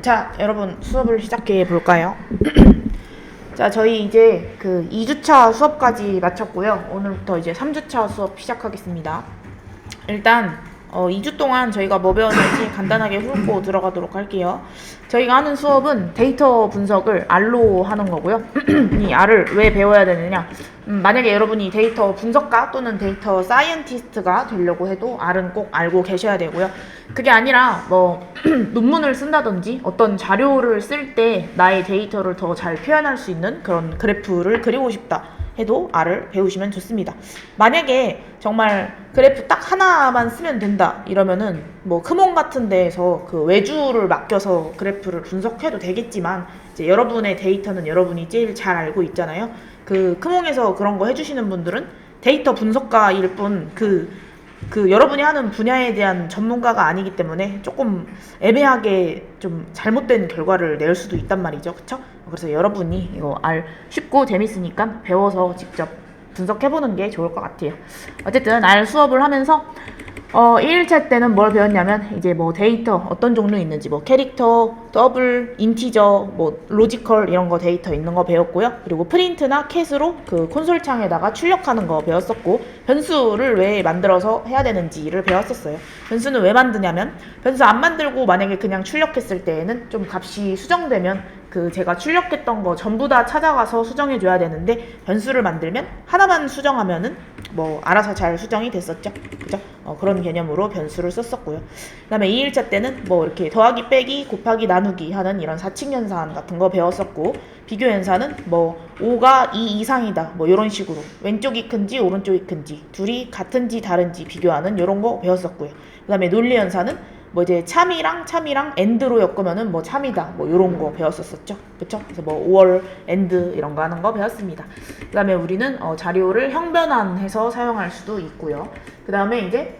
자, 여러분 수업을 시작해 볼까요? 자, 저희 이제 그 2주차 수업까지 마쳤고요. 오늘부터 이제 3주차 수업 시작하겠습니다. 일단 2주 동안 저희가 뭐 배웠는지 간단하게 훑고 들어가도록 할게요. 저희가 하는 수업은 데이터 분석을 R로 하는 거고요. 이 R을 왜 배워야 되느냐? 만약에 여러분이 데이터 분석가 또는 데이터 사이언티스트가 되려고 해도 R은 꼭 알고 계셔야 되고요. 그게 아니라 뭐 논문을 쓴다든지 어떤 자료를 쓸 때 나의 데이터를 더 잘 표현할 수 있는 그런 그래프를 그리고 싶다 해도 R을 배우시면 좋습니다. 만약에 정말 그래프 딱 하나만 쓰면 된다 이러면은 뭐 크몬 같은 데에서 그 외주를 맡겨서 그래프를 분석해도 되겠지만 이제 여러분의 데이터는 여러분이 제일 잘 알고 있잖아요. 그 크몬에서 그런 거 해주시는 분들은 데이터 분석가일 뿐 그 여러분이 하는 분야에 대한 전문가가 아니기 때문에 조금 애매하게 좀 잘못된 결과를 낼 수도 있단 말이죠. 그쵸? 그래서 여러분이 이거 쉽고 재밌으니까 배워서 직접 분석해보는 게 좋을 것 같아요. 어쨌든 수업을 하면서 1일차 때는 뭘 배웠냐면 이제 뭐 데이터 어떤 종류 있는지 뭐 캐릭터, 더블, 인티저, 뭐 로지컬 이런 거 데이터 있는 거 배웠고요. 그리고 프린트나 캣으로 그 콘솔 창에다가 출력하는 거 배웠었고, 변수를 왜 만들어서 해야 되는지를 배웠었어요. 변수는 왜 만드냐면 변수 안 만들고 만약에 그냥 출력했을 때에는 좀 값이 수정되면 그 제가 출력했던 거 전부 다 찾아가서 수정해 줘야 되는데, 변수를 만들면 하나만 수정하면은 뭐 알아서 잘 수정이 됐었죠. 그죠? 그런 개념으로 변수를 썼었고요. 그 다음에 2일차 때는 뭐 이렇게 더하기 빼기 곱하기 나누기 하는 이런 사칙 연산 같은 거 배웠었고, 비교 연산은 뭐 5가 2 이상이다 뭐 이런 식으로 왼쪽이 큰지 오른쪽이 큰지 둘이 같은지 다른지 비교하는 이런 거 배웠었고요. 그 다음에 논리 연산은 뭐 이제 참이랑 엔드로 엮으면은 뭐 참이다 뭐 요런 거 배웠었죠. 그쵸? 그래서 뭐 5월 엔드 이런 거 하는 거 배웠습니다. 그 다음에 우리는 자료를 형변환해서 사용할 수도 있고요. 그 다음에 이제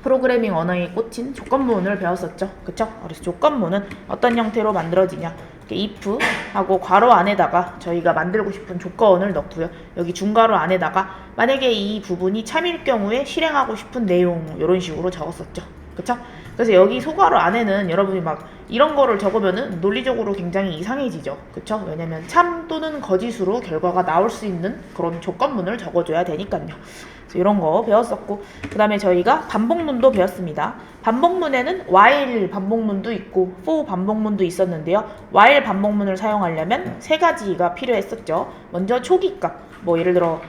프로그래밍 언어에 꽂힌 조건문을 배웠었죠. 그쵸? 그래서 조건문은 어떤 형태로 만들어지냐, if 하고 괄호 안에다가 저희가 만들고 싶은 조건을 넣고요. 여기 중괄호 안에다가 만약에 이 부분이 참일 경우에 실행하고 싶은 내용 이런 식으로 적었었죠. 그쵸? 그래서 여기 소괄호 안에는 여러분이 막 이런 거를 적으면은 논리적으로 굉장히 이상해지죠. 그쵸? 왜냐면 참 또는 거짓으로 결과가 나올 수 있는 그런 조건문을 적어줘야 되니까요. 그래서 이런 거 배웠었고, 그 다음에 저희가 반복문도 배웠습니다. 반복문에는 while 반복문도 있고 for 반복문도 있었는데요. while 반복문을 사용하려면 세 가지가 필요했었죠. 먼저 초기값, 뭐 예를 들어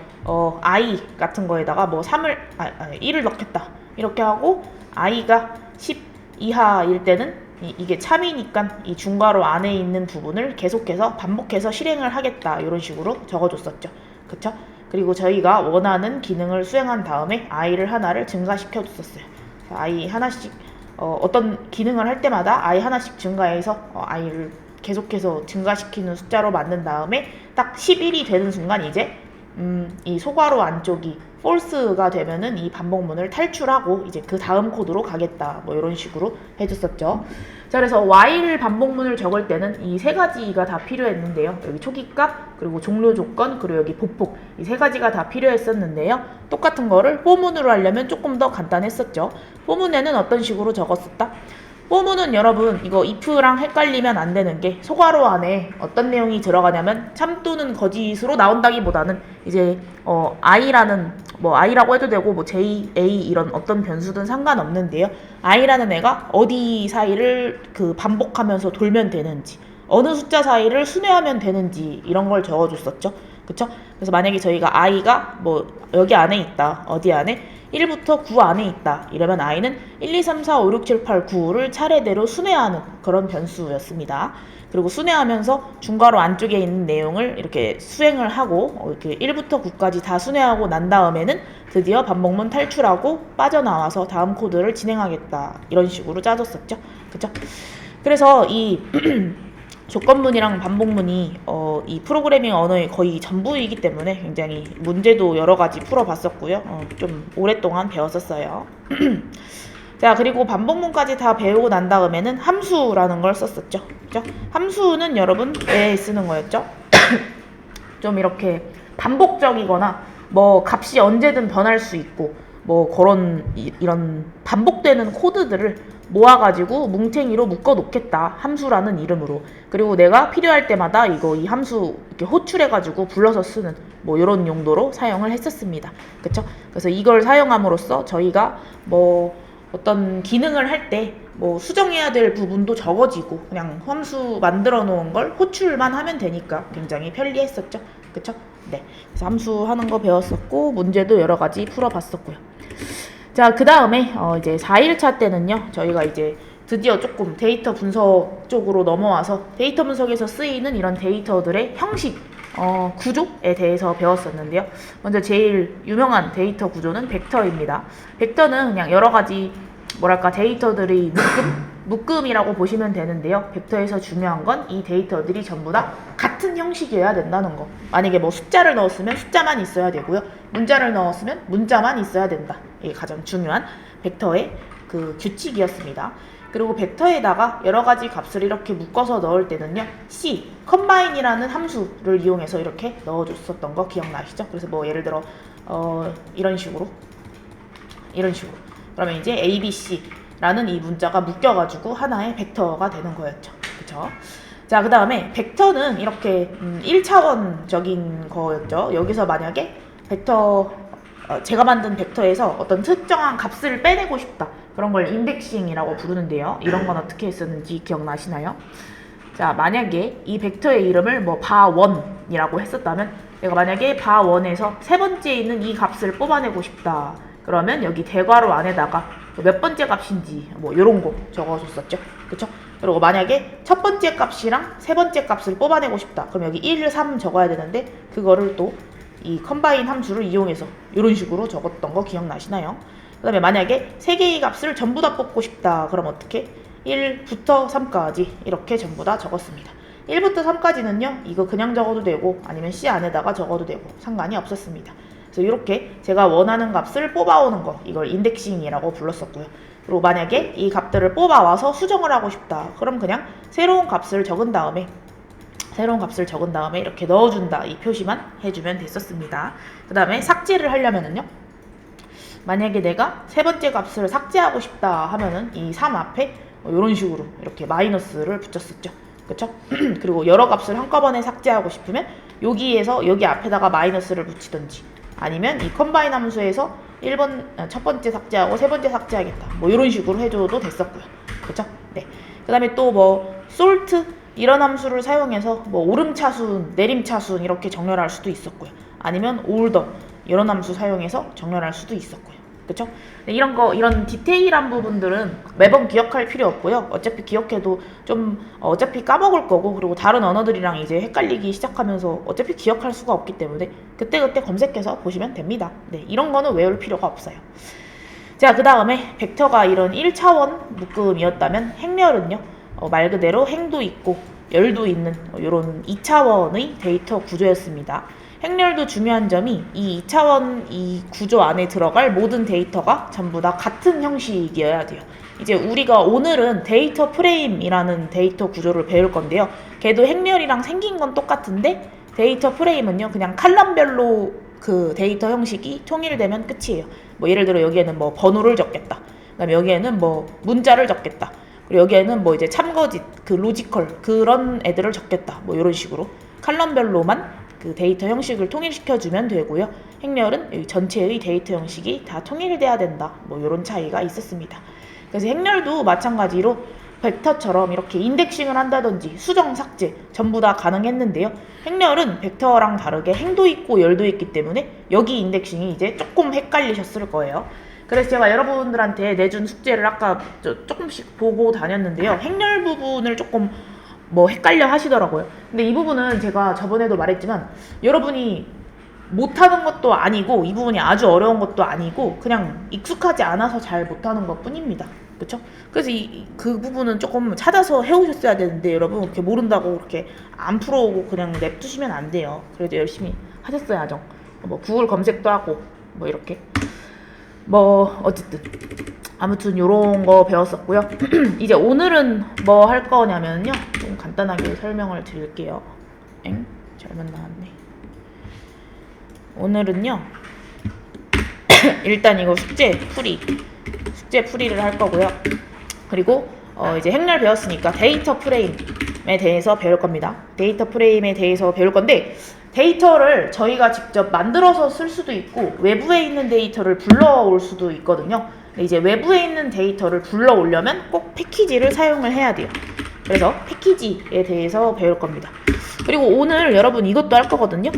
i 같은 거에다가 뭐 1을 넣겠다 이렇게 하고, i가 10 이하일 때는 이게 참이니까 이 중괄호 안에 있는 부분을 계속해서 반복해서 실행을 하겠다 이런 식으로 적어줬었죠. 그쵸? 그리고 저희가 원하는 기능을 수행한 다음에 i를 하나를 증가시켜 줬었어요. i 하나씩 어떤 기능을 할 때마다 i 하나씩 증가해서 i를 계속해서 증가시키는 숫자로 만든 다음에 딱 11이 되는 순간 이제 이 소괄호 안쪽이 false가 되면은 이 반복문을 탈출하고 이제 그 다음 코드로 가겠다 뭐 이런 식으로 해줬었죠. 자, 그래서 while 반복문을 적을 때는 이 세 가지가 다 필요했는데요. 여기 초기값, 그리고 종료 조건, 그리고 여기 보폭, 이 세 가지가 다 필요했었는데요. 똑같은 거를 for문으로 하려면 조금 더 간단했었죠. for문에는 어떤 식으로 적었었다? for문은 여러분 이거 if랑 헷갈리면 안 되는 게, 소괄호 안에 어떤 내용이 들어가냐면 참 또는 거짓으로 나온다기보다는 이제 i라는 뭐 i라고 해도 되고 뭐 j, a 이런 어떤 변수든 상관없는데요. i라는 애가 어디 사이를 그 반복하면서 돌면 되는지, 어느 숫자 사이를 순회하면 되는지 이런 걸 적어줬었죠. 그쵸? 그래서 만약에 저희가 i가 뭐 여기 안에 있다, 어디 안에 1부터 9 안에 있다 이러면 i는 1, 2, 3, 4, 5, 6, 7, 8, 9를 차례대로 순회하는 그런 변수였습니다. 그리고 순회하면서 중괄호 안쪽에 있는 내용을 이렇게 수행을 하고 이렇게 1부터 9까지 다 순회하고 난 다음에는 드디어 반복문 탈출하고 빠져나와서 다음 코드를 진행하겠다 이런 식으로 짜줬었죠. 그쵸? 그래서 이 조건문이랑 반복문이 이 프로그래밍 언어의 거의 전부이기 때문에 굉장히 문제도 여러 가지 풀어봤었고요. 좀 오랫동안 배웠었어요. 자, 그리고 반복문까지 다 배우고 난 다음에는 함수라는 걸 썼었죠. 그죠? 함수는 여러분 왜 쓰는 거였죠? 좀 이렇게 반복적이거나 뭐 값이 언제든 변할 수 있고 뭐 그런 이런 반복되는 코드들을 모아가지고 뭉탱이로 묶어 놓겠다, 함수라는 이름으로. 그리고 내가 필요할 때마다 이 함수 이렇게 호출해가지고 불러서 쓰는 뭐 이런 용도로 사용을 했었습니다. 그쵸? 그래서 이걸 사용함으로써 저희가 뭐 어떤 기능을 할 때 뭐 수정해야 될 부분도 적어지고 그냥 함수 만들어 놓은 걸 호출만 하면 되니까 굉장히 편리했었죠. 그쵸? 네. 그래서 함수 하는 거 배웠었고, 문제도 여러 가지 풀어봤었고요. 자, 그 다음에 이제 4일차 때는요, 저희가 이제 드디어 조금 데이터 분석 쪽으로 넘어와서 데이터 분석에서 쓰이는 이런 데이터들의 형식, 구조에 대해서 배웠었는데요. 먼저 제일 유명한 데이터 구조는 벡터입니다. 벡터는 그냥 여러 가지 뭐랄까 데이터들이 묶음이라고 보시면 되는데요. 벡터에서 중요한 건 이 데이터들이 전부 다 같은 형식이어야 된다는 거. 만약에 뭐 숫자를 넣었으면 숫자만 있어야 되고요. 문자를 넣었으면 문자만 있어야 된다. 이게 가장 중요한 벡터의 그 규칙이었습니다. 그리고 벡터에다가 여러 가지 값을 이렇게 묶어서 넣을 때는요, C, 컴바인이라는 함수를 이용해서 이렇게 넣어줬었던 거 기억나시죠? 그래서 뭐 예를 들어 이런 식으로 그러면 이제 A, B, C라는 이 문자가 묶여가지고 하나의 벡터가 되는 거였죠. 그쵸? 자, 그 다음에 벡터는 이렇게 1차원적인 거였죠. 여기서 만약에 벡터, 제가 만든 벡터에서 어떤 특정한 값을 빼내고 싶다, 그런 걸 인덱싱이라고 부르는데요. 이런 건 어떻게 했었는지 기억나시나요? 자, 만약에 이 벡터의 이름을 뭐 바1이라고 했었다면, 내가 만약에 바1에서 세 번째에 있는 이 값을 뽑아내고 싶다, 그러면 여기 대괄호 안에다가 몇 번째 값인지 뭐 요런 거 적어줬었죠. 그쵸? 그리고 만약에 첫 번째 값이랑 세 번째 값을 뽑아내고 싶다, 그럼 여기 1, 3 적어야 되는데, 그거를 또 이 컴바인 함수를 이용해서 이런 식으로 적었던 거 기억나시나요? 그 다음에 만약에 세 개의 값을 전부 다 뽑고 싶다, 그럼 어떻게? 1부터 3까지 이렇게 전부 다 적었습니다. 1부터 3까지는요, 이거 그냥 적어도 되고 아니면 C 안에다가 적어도 되고 상관이 없었습니다. 그래서 이렇게 제가 원하는 값을 뽑아오는 거, 이걸 인덱싱이라고 불렀었고요. 그리고 만약에 이 값들을 뽑아와서 수정을 하고 싶다, 그럼 그냥 새로운 값을 적은 다음에 이렇게 넣어준다, 이 표시만 해주면 됐었습니다. 그 다음에 삭제를 하려면은요, 만약에 내가 세 번째 값을 삭제하고 싶다 하면은 이 3 앞에 이런 식으로 이렇게 마이너스를 붙였었죠. 그쵸? 그리고 여러 값을 한꺼번에 삭제하고 싶으면 여기에서 여기 앞에다가 마이너스를 붙이던지, 아니면 이 컴바인 함수에서 첫 번째 삭제하고 세 번째 삭제하겠다, 뭐 이런 식으로 해줘도 됐었고요. 그쵸? 네. 그 다음에 또 뭐 솔트 이런 함수를 사용해서 뭐 오름차순, 내림차순 이렇게 정렬할 수도 있었고요. 아니면 올더 이런 함수 사용해서 정렬할 수도 있었고요. 그쵸? 네, 이런 디테일한 부분들은 매번 기억할 필요 없고요. 어차피 기억해도 좀 어차피 까먹을 거고, 그리고 다른 언어들이랑 이제 헷갈리기 시작하면서 어차피 기억할 수가 없기 때문에 그때그때 검색해서 보시면 됩니다. 네, 이런 거는 외울 필요가 없어요. 자, 그 다음에 벡터가 이런 1차원 묶음이었다면 행렬은요, 말 그대로 행도 있고 열도 있는 이런 2차원의 데이터 구조였습니다. 행렬도 중요한 점이 이 2차원 이 구조 안에 들어갈 모든 데이터가 전부 다 같은 형식이어야 돼요. 이제 우리가 오늘은 데이터 프레임이라는 데이터 구조를 배울 건데요. 걔도 행렬이랑 생긴 건 똑같은데, 데이터 프레임은요, 그냥 칼럼별로 그 데이터 형식이 통일되면 끝이에요. 뭐 예를 들어 여기에는 뭐 번호를 적겠다, 그다음에 여기에는 뭐 문자를 적겠다, 그리고 여기에는 뭐 이제 참거짓, 그 로지컬 그런 애들을 적겠다, 뭐 이런 식으로 칼럼별로만 그 데이터 형식을 통일시켜주면 되고요. 행렬은 전체의 데이터 형식이 다 통일돼야 된다, 뭐 이런 차이가 있었습니다. 그래서 행렬도 마찬가지로 벡터처럼 이렇게 인덱싱을 한다든지 수정, 삭제 전부 다 가능했는데요. 행렬은 벡터랑 다르게 행도 있고 열도 있기 때문에 여기 인덱싱이 이제 조금 헷갈리셨을 거예요. 그래서 제가 여러분들한테 내준 숙제를 아까 조금씩 보고 다녔는데요. 행렬 부분을 조금 뭐 헷갈려 하시더라고요. 근데 이 부분은 제가 저번에도 말했지만 여러분이 못하는 것도 아니고 이 부분이 아주 어려운 것도 아니고 그냥 익숙하지 않아서 잘 못하는 것 뿐입니다. 그쵸? 그래서 그 부분은 조금 찾아서 해오셨어야 되는데, 여러분 그렇게 모른다고 그렇게 안 풀어오고 그냥 냅두시면 안 돼요. 그래도 열심히 하셨어야죠. 뭐 구글 검색도 하고 뭐 이렇게 뭐 어쨌든 아무튼 요런 거 배웠었고요. 이제 오늘은 뭐 할 거냐면요, 좀 간단하게 설명을 드릴게요. 잘못 나왔네. 오늘은요 일단 이거 숙제 풀이를 할 거고요. 그리고 이제 행렬 배웠으니까 데이터 프레임에 대해서 배울 겁니다. 데이터 프레임에 대해서 배울 건데, 데이터를 저희가 직접 만들어서 쓸 수도 있고 외부에 있는 데이터를 불러올 수도 있거든요. 이제 외부에 있는 데이터를 불러오려면 꼭 패키지를 사용을 해야 돼요. 그래서 패키지에 대해서 배울 겁니다. 그리고 오늘 여러분 이것도 할 거거든요.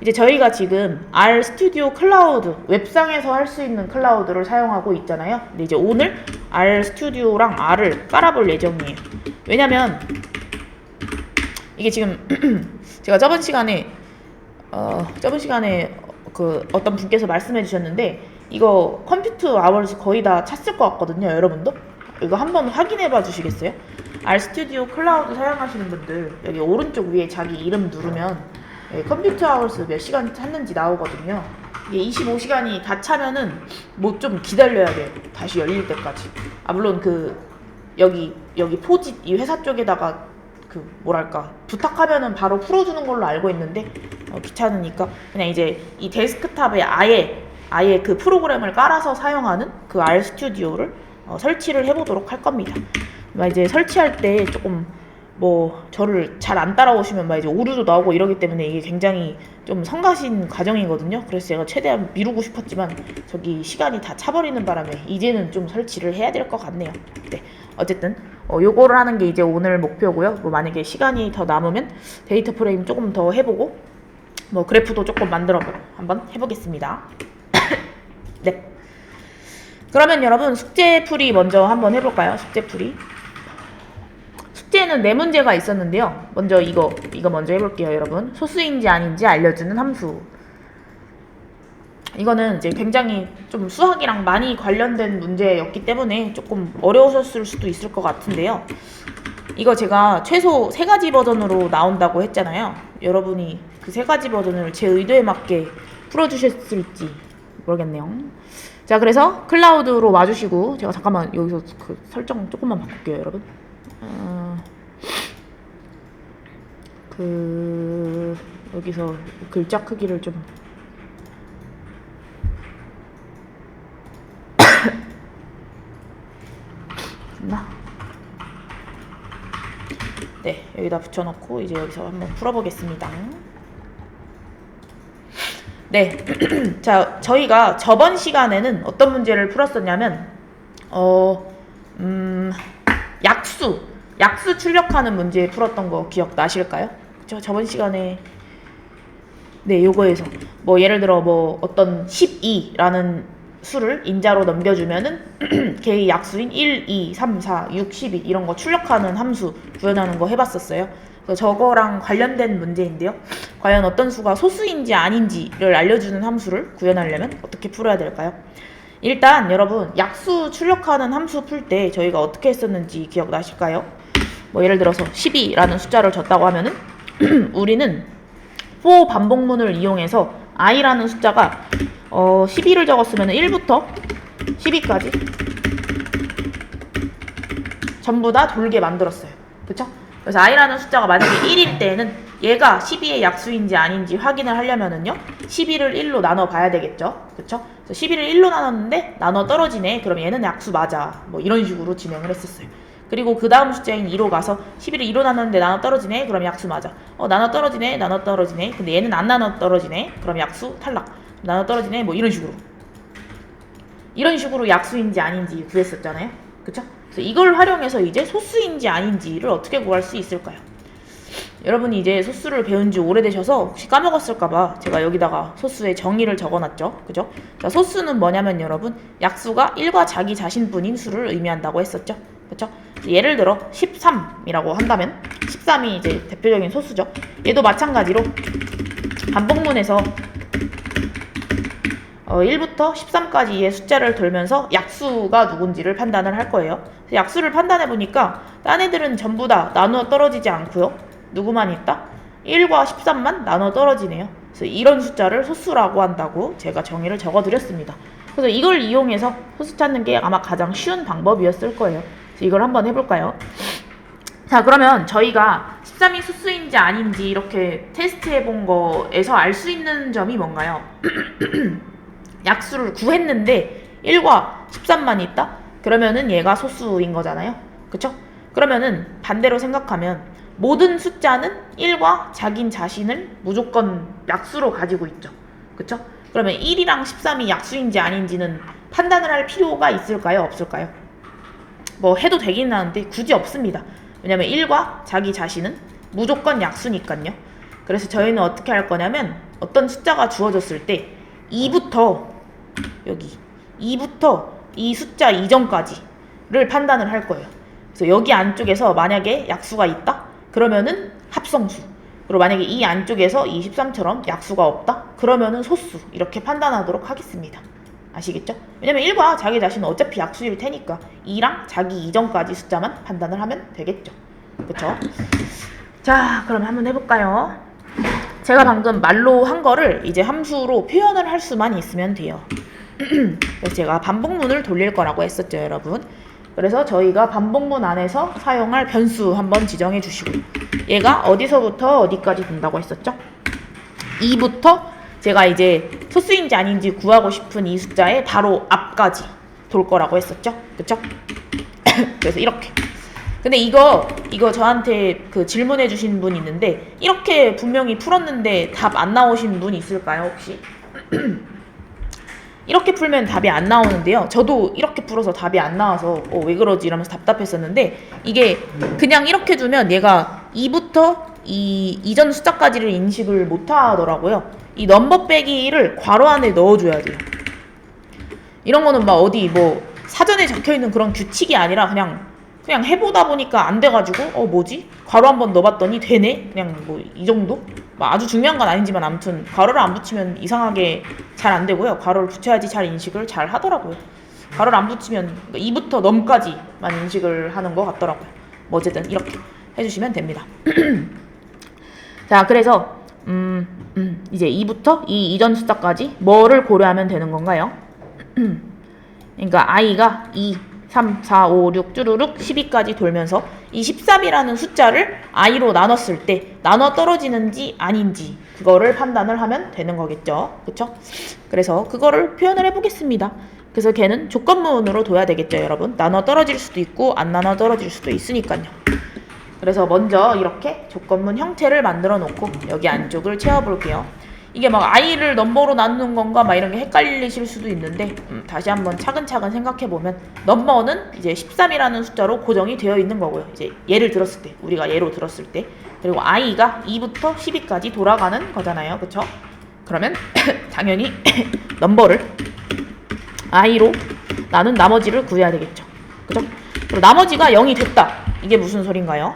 이제 저희가 지금 R 스튜디오 클라우드, 웹상에서 할 수 있는 클라우드를 사용하고 있잖아요. 근데 이제 오늘 R 스튜디오랑 R을 깔아볼 예정이에요. 왜냐면 이게 지금 제가 저번 시간에 그 어떤 분께서 말씀해 주셨는데, 이거 컴퓨터 아워즈 거의 다 찼을 것 같거든요. 여러분도 이거 한번 확인해 봐 주시겠어요? R 스튜디오 클라우드 사용하시는 분들 여기 오른쪽 위에 자기 이름 누르면 컴퓨터 아워즈 몇 시간 찼는지 나오거든요. 이게 25시간이 다 차면은 뭐 좀 기다려야 돼요. 다시 열릴 때까지. 물론 그 여기 포짓 이 회사 쪽에다가 그 뭐랄까 부탁하면은 바로 풀어주는 걸로 알고 있는데 귀찮으니까 그냥 이제 이 데스크탑에 아예 그 프로그램을 깔아서 사용하는 그 R 스튜디오를 설치를 해보도록 할 겁니다. 이제 설치할 때 조금 뭐 저를 잘 안 따라오시면 막 이제 오류도 나오고 이러기 때문에 이게 굉장히 좀 성가신 과정이거든요. 그래서 제가 최대한 미루고 싶었지만 저기 시간이 다 차버리는 바람에 이제는 좀 설치를 해야 될 것 같네요. 네, 어쨌든 요거를 하는 게 이제 오늘 목표고요. 뭐 만약에 시간이 더 남으면 데이터 프레임 조금 더 해보고 뭐 그래프도 조금 만들어보고 한번 해보겠습니다. 네. 그러면 여러분 숙제풀이 먼저 한번 해볼까요? 숙제풀이. 숙제는 4문제가 있었는데요. 먼저 이거 먼저 해볼게요, 여러분. 소수인지 아닌지 알려주는 함수. 이거는 이제 굉장히 좀 수학이랑 많이 관련된 문제였기 때문에 조금 어려우셨을 수도 있을 것 같은데요. 이거 제가 최소 3가지 버전으로 나온다고 했잖아요. 여러분이 그 3가지 버전을 제 의도에 맞게 풀어주셨을지 모르겠네요. 자, 그래서 클라우드로 와주시고, 제가 잠깐만 여기서 그 설정 조금만 바꿀게요, 여러분. 여기서 글자 크기를 좀 됐나? 네, 여기다 붙여놓고 이제 여기서 한번 풀어보겠습니다. 네, 자, 저희가 저번 시간에는 어떤 문제를 풀었었냐면 약수 출력하는 문제 풀었던 거 기억나실까요? 그쵸? 저번 시간에 네, 요거에서 뭐 예를 들어 뭐 어떤 12라는 수를 인자로 넘겨주면은 걔의 약수인 1, 2, 3, 4, 6, 12 이런 거 출력하는 함수 구현하는 거 해봤었어요. 그래서 저거랑 관련된 문제인데요. 과연 어떤 수가 소수인지 아닌지를 알려주는 함수를 구현하려면 어떻게 풀어야 될까요? 일단 여러분 약수 출력하는 함수 풀 때 저희가 어떻게 했었는지 기억나실까요? 뭐 예를 들어서 12라는 숫자를 줬다고 하면은 우리는 for 반복문을 이용해서 i라는 숫자가 12를 적었으면 1부터 12까지 전부 다 돌게 만들었어요. 그쵸? 그래서 i라는 숫자가 만약에 1일 때에는 얘가 12의 약수인지 아닌지 확인을 하려면은요 12를 1로 나눠 봐야 되겠죠. 그쵸? 그래서 12를 1로 나눴는데 나눠 떨어지네. 그럼 얘는 약수 맞아. 뭐 이런 식으로 진행을 했었어요. 그리고 그 다음 숫자인 2로 가서 11을 2로 나눴는데 나눠 떨어지네. 그럼 약수 맞아. 나눠 떨어지네. 나눠 떨어지네. 근데 얘는 안 나눠 떨어지네. 그럼 약수 탈락. 나눠 떨어지네. 뭐 이런 식으로 약수인지 아닌지 구했었잖아요. 그쵸? 그래서 이걸 활용해서 이제 소수인지 아닌지를 어떻게 구할 수 있을까요? 여러분이 이제 소수를 배운 지 오래되셔서 혹시 까먹었을까봐 제가 여기다가 소수의 정의를 적어놨죠. 그죠? 자, 소수는 뭐냐면 여러분 약수가 1과 자기 자신뿐인 수를 의미한다고 했었죠. 그쵸? 예를 들어 13이라고 한다면 13이 이제 대표적인 소수죠. 얘도 마찬가지로 반복문에서 1부터 13까지의 숫자를 돌면서 약수가 누군지를 판단을 할 거예요. 약수를 판단해 보니까 딴 애들은 전부 다 나누어 떨어지지 않고요. 누구만 있다? 1과 13만 나눠 떨어지네요. 그래서 이런 숫자를 소수라고 한다고 제가 정의를 적어드렸습니다. 그래서 이걸 이용해서 소수 찾는 게 아마 가장 쉬운 방법이었을 거예요. 그래서 이걸 한번 해볼까요? 자, 그러면 저희가 13이 소수인지 아닌지 이렇게 테스트 해본 거에서 알 수 있는 점이 뭔가요? 약수를 구했는데 1과 13만 있다? 그러면은 얘가 소수인 거잖아요. 그쵸? 그러면은 반대로 생각하면 모든 숫자는 1과 자긴 자신을 무조건 약수로 가지고 있죠. 그쵸? 그러면 1이랑 13이 약수인지 아닌지는 판단을 할 필요가 있을까요? 없을까요? 뭐 해도 되긴 하는데 굳이 없습니다. 왜냐면 1과 자기 자신은 무조건 약수니까요. 그래서 저희는 어떻게 할 거냐면 어떤 숫자가 주어졌을 때 2부터 여기 2부터 이 숫자 이전까지를 판단을 할 거예요. 그래서 여기 안쪽에서 만약에 약수가 있다? 그러면은 합성수. 그리고 만약에 이 안쪽에서 23처럼 약수가 없다? 그러면은 소수. 이렇게 판단하도록 하겠습니다. 아시겠죠? 왜냐면 1과 자기 자신은 어차피 약수일 테니까 2랑 자기 이전까지 숫자만 판단을 하면 되겠죠. 그쵸? 자, 그럼 한번 해볼까요? 제가 방금 말로 한 거를 이제 함수로 표현을 할 수만 있으면 돼요. 그래서 제가 반복문을 돌릴 거라고 했었죠, 여러분. 그래서 저희가 반복문 안에서 사용할 변수 한번 지정해 주시고, 얘가 어디서부터 어디까지 된다고 했었죠? 2부터 제가 이제 소수인지 아닌지 구하고 싶은 이 숫자의 바로 앞까지 돌 거라고 했었죠? 그쵸? 그래서 이렇게. 근데 이거 저한테 그 질문해 주신 분 있는데 이렇게 분명히 풀었는데 답 안 나오신 분 있을까요, 혹시? 이렇게 풀면 답이 안 나오는데요. 저도 이렇게 풀어서 답이 안 나와서 왜 그러지 이러면서 답답했었는데, 이게 그냥 이렇게 두면 얘가 2부터 이 이전 숫자까지를 인식을 못 하더라고요. 이 넘버 빼기를 괄호 안에 넣어줘야 돼요. 이런 거는 막 어디 뭐 사전에 적혀있는 그런 규칙이 아니라 그냥 해보다 보니까 안 돼가지고 뭐지? 괄호 한번 넣어봤더니 되네? 그냥 뭐 이 정도? 뭐 아주 중요한 건 아니지만 아무튼 괄호를 안 붙이면 이상하게 잘 안 되고요. 괄호를 붙여야지 잘 인식을 잘 하더라고요. 괄호를 안 붙이면 2부터 넘까지만 인식을 하는 것 같더라고요. 뭐 어쨌든 이렇게 해주시면 됩니다. 자, 그래서 이제 2부터 이 이전 숫자까지 뭐를 고려하면 되는 건가요? 그러니까 i가 2, 3, 4, 5, 6 쭈루룩 12까지 돌면서 이 13이라는 숫자를 i로 나눴을 때 나눠 떨어지는지 아닌지 그거를 판단을 하면 되는 거겠죠. 그쵸? 그래서 그거를 표현을 해보겠습니다. 그래서 걔는 조건문으로 둬야 되겠죠, 여러분. 나눠 떨어질 수도 있고 안 나눠 떨어질 수도 있으니까요. 그래서 먼저 이렇게 조건문 형태를 만들어 놓고 여기 안쪽을 채워볼게요. 이게 막 i를 넘버로 나누는 건가 막 이런 게 헷갈리실 수도 있는데 다시 한번 차근차근 생각해보면 넘버는 이제 13이라는 숫자로 고정이 되어 있는 거고요. 이제 예를 들었을 때, 우리가 예로 들었을 때, 그리고 i가 2부터 12까지 돌아가는 거잖아요. 그쵸? 그러면 당연히 넘버를 i로 나눈 나머지를 구해야 되겠죠. 그죠? 그리고 나머지가 0이 됐다. 이게 무슨 소린가요?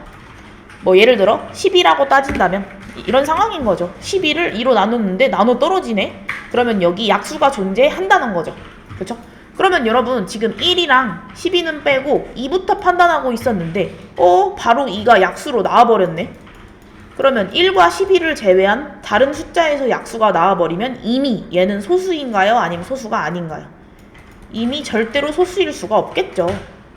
뭐 예를 들어 10이라고 따진다면 이런 상황인 거죠. 12를 2로 나눴는데 나눠 떨어지네? 그러면 여기 약수가 존재한다는 거죠. 그렇죠? 그러면 여러분 지금 1이랑 12는 빼고 2부터 판단하고 있었는데 바로 2가 약수로 나와버렸네? 그러면 1과 12를 제외한 다른 숫자에서 약수가 나와버리면 이미 얘는 소수인가요? 아니면 소수가 아닌가요? 이미 절대로 소수일 수가 없겠죠.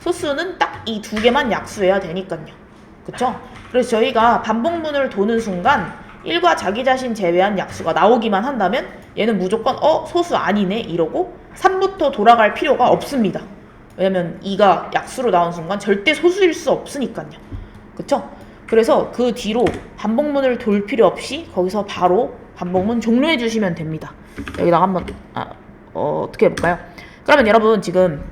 소수는 딱 이 두 개만 약수해야 되니까요. 그쵸? 그래서 저희가 반복문을 도는 순간 1과 자기 자신 제외한 약수가 나오기만 한다면 얘는 무조건 소수 아니네 이러고 3부터 돌아갈 필요가 없습니다. 왜냐면 2가 약수로 나온 순간 절대 소수일 수 없으니까요. 그쵸? 그래서 그 뒤로 반복문을 돌 필요 없이 거기서 바로 반복문 종료해 주시면 됩니다. 여기다가 한번 어떻게 해볼까요? 그러면 여러분 지금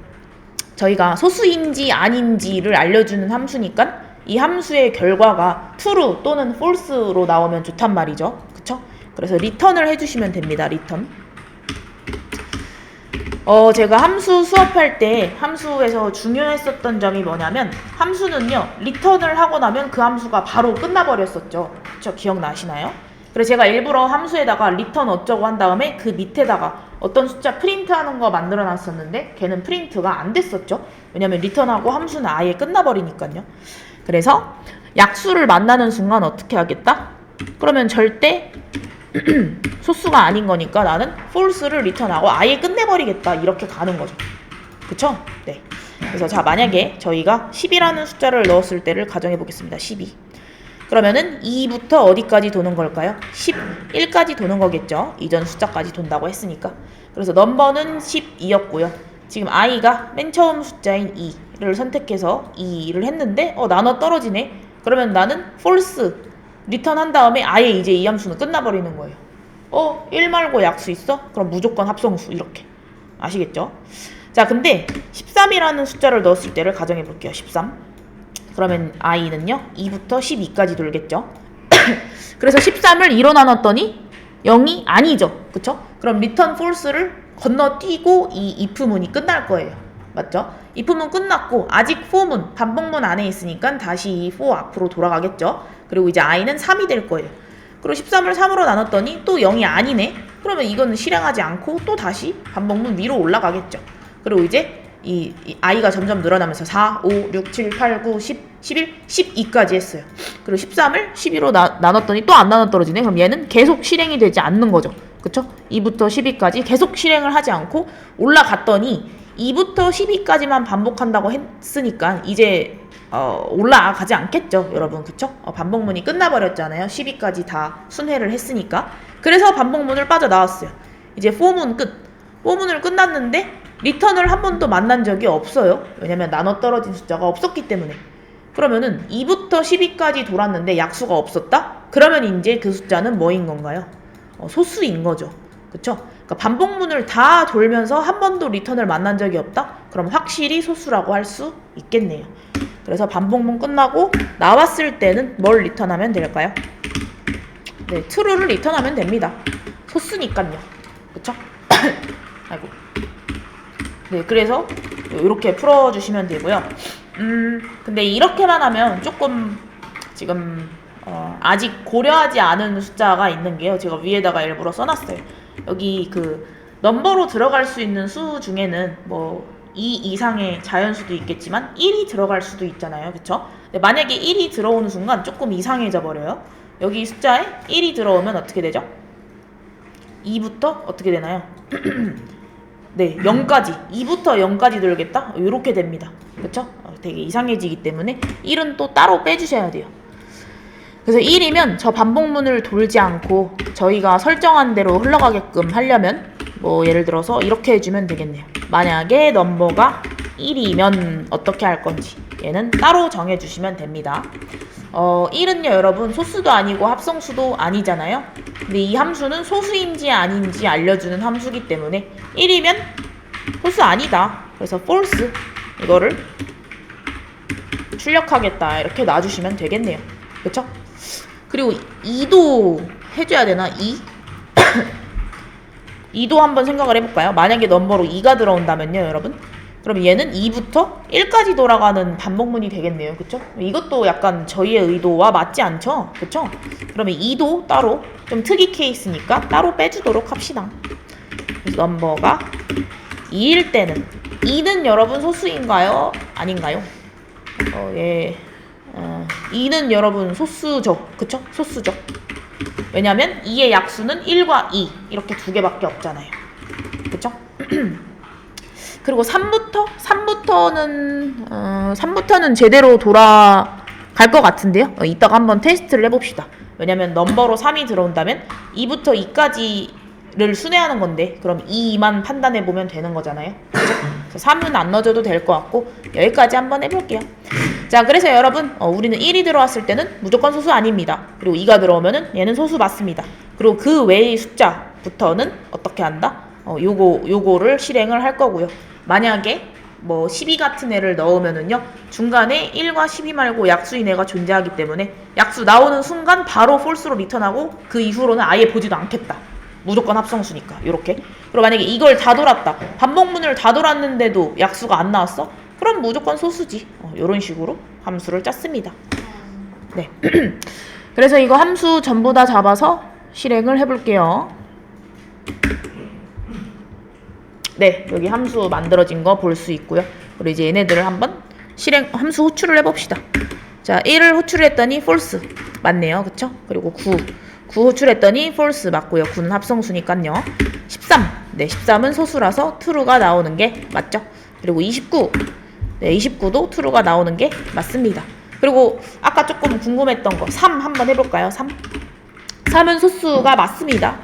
저희가 소수인지 아닌지를 알려주는 함수니까 이 함수의 결과가 true 또는 false로 나오면 좋단 말이죠. 그쵸? 그래서 return을 해주시면 됩니다. return. 제가 함수 수업할 때 함수에서 중요했었던 점이 뭐냐면 함수는요 return을 하고 나면 그 함수가 바로 끝나버렸었죠. 그쵸? 기억나시나요? 그래서 제가 일부러 함수에다가 return 어쩌고 한 다음에 그 밑에다가 어떤 숫자 프린트 하는 거 만들어 놨었는데 걔는 프린트가 안 됐었죠. 왜냐면 return하고 함수는 아예 끝나버리니까요. 그래서 약수를 만나는 순간 어떻게 하겠다? 그러면 절대 소수가 아닌 거니까 나는 false를 return하고 아예 끝내버리겠다 이렇게 가는 거죠. 그쵸? 네. 그래서 자 만약에 저희가 10이라는 숫자를 넣었을 때를 가정해 보겠습니다. 12. 그러면은 2부터 어디까지 도는 걸까요? 11까지 도는 거겠죠. 이전 숫자까지 돈다고 했으니까. 그래서 넘버는 12였고요. 지금 i가 맨 처음 숫자인 2를 선택해서 2를 했는데 나눠 떨어지네. 그러면 나는 false 리턴 한 다음에 아예 이제 이 함수는 끝나버리는 거예요. 1 말고 약수 있어? 그럼 무조건 합성수 이렇게. 아시겠죠? 자, 근데 13이라는 숫자를 넣었을 때를 가정해 볼게요. 13. 그러면 i는요 2부터 12까지 돌겠죠. 그래서 13을 2로 나눴더니 0이 아니죠. 그쵸? 그럼 return false를 건너뛰고 이 if문이 끝날 거예요. 맞죠? if문 끝났고 아직 for문 반복문 안에 있으니까 다시 이 for 앞으로 돌아가겠죠. 그리고 이제 i는 3이 될 거예요. 그리고 13을 3으로 나눴더니 또 0이 아니네. 그러면 이거는 실행하지 않고 또 다시 반복문 위로 올라가겠죠. 그리고 이제 이 i가 점점 늘어나면서 4, 5, 6, 7, 8, 9, 10, 11, 12까지 했어요. 그리고 13을 12로 나눴더니 또 안 나눠 떨어지네. 그럼 얘는 계속 실행이 되지 않는 거죠. 그쵸? 2부터 12까지 계속 실행을 하지 않고 올라갔더니 2부터 12까지만 반복한다고 했으니까 이제 올라가지 않겠죠, 여러분. 그쵸? 반복문이 끝나버렸잖아요. 12까지 다 순회를 했으니까. 그래서 반복문을 빠져나왔어요. 이제 for문 끝. for문을 끝났는데 리턴을 한 번도 만난 적이 없어요. 왜냐면 나눠 떨어진 숫자가 없었기 때문에. 그러면은 2부터 12까지 돌았는데 약수가 없었다? 그러면 이제 그 숫자는 뭐인 건가요? 소수인 거죠. 그쵸? 그러니까 반복문을 다 돌면서 한 번도 리턴을 만난 적이 없다? 그럼 확실히 소수라고 할 수 있겠네요. 그래서 반복문 끝나고 나왔을 때는 뭘 리턴하면 될까요? 네, true를 리턴하면 됩니다. 소수니까요. 그쵸? 아이고. 네, 그래서 이렇게 풀어주시면 되고요. 근데 이렇게만 하면 조금 지금 아직 고려하지 않은 숫자가 있는 게요. 제가 위에다가 일부러 써놨어요. 여기 그 넘버로 들어갈 수 있는 수 중에는 뭐 2 이상의 자연수도 있겠지만 1이 들어갈 수도 있잖아요. 그쵸? 근데 만약에 1이 들어오는 순간 조금 이상해져 버려요. 여기 숫자에 1이 들어오면 어떻게 되죠? 2부터 어떻게 되나요? 네, 0까지. 2부터 0까지 돌겠다? 이렇게 됩니다. 그쵸? 되게 이상해지기 때문에 1은 또 따로 빼주셔야 돼요. 그래서 1이면 저 반복문을 돌지 않고 저희가 설정한 대로 흘러가게끔 하려면 뭐 예를 들어서 이렇게 해주면 되겠네요. 만약에 넘버가 1이면 어떻게 할 건지 얘는 따로 정해주시면 됩니다. 1은요 여러분 소수도 아니고 합성수도 아니잖아요. 근데 이 함수는 소수인지 아닌지 알려주는 함수기 때문에 1이면 소수 아니다. 그래서 false 이거를 출력하겠다 이렇게 놔주시면 되겠네요. 그쵸? 그리고 2도 해줘야 되나? 2? 2도 한번 생각을 해볼까요? 만약에 넘버로 2가 들어온다면요 여러분, 그럼 얘는 2부터 1까지 돌아가는 반복문이 되겠네요. 그쵸? 이것도 약간 저희의 의도와 맞지 않죠? 그쵸? 그러면 2도 따로 좀 특이 케이스니까 따로 빼주도록 합시다. 그래서 넘버가 2일 때는 2는 여러분 소수인가요? 아닌가요? 2는 여러분 소수죠. 그쵸? 소수죠. 왜냐면 2의 약수는 1과 2 이렇게 두 개밖에 없잖아요. 그쵸? 그리고 3부터는 제대로 돌아갈 것 같은데요. 이따가 한번 테스트를 해봅시다. 왜냐면 넘버로 3이 들어온다면 2부터 2까지를 순회하는 건데 그럼 2만 판단해보면 되는 거잖아요. 그렇죠? 3은 안 넣어줘도 될 것 같고 여기까지 한번 해볼게요. 자, 그래서 여러분 우리는 1이 들어왔을 때는 무조건 소수 아닙니다. 그리고 2가 들어오면은 얘는 소수 맞습니다. 그리고 그 외의 숫자부터는 어떻게 한다? 요거를 실행을 할 거고요. 만약에 뭐 12 같은 애를 넣으면은요 중간에 1과 12 말고 약수인 애가 존재하기 때문에 약수 나오는 순간 바로 false로 리턴하고 그 이후로는 아예 보지도 않겠다. 무조건 합성수니까 요렇게. 그리고 만약에 이걸 다 돌았다, 반복문을 다 돌았는데도 약수가 안 나왔어? 그럼 무조건 소수지. 요런 식으로 함수를 짰습니다. 네. 그래서 이거 함수 전부 다 잡아서 실행을 해볼게요. 네, 여기 함수 만들어진 거 볼 수 있고요. 그리고 이제 얘네들을 한번 함수 호출을 해봅시다. 자, 1을 호출했더니 false 맞네요. 그쵸? 그리고 9 호출했더니 false 맞고요. 9는 합성수니까요. 13, 네, 13은 소수라서 true가 나오는 게 맞죠? 그리고 29, 네, 29도 true가 나오는 게 맞습니다. 그리고 아까 조금 궁금했던 거 3 한번 해볼까요? 3은 소수가 맞습니다.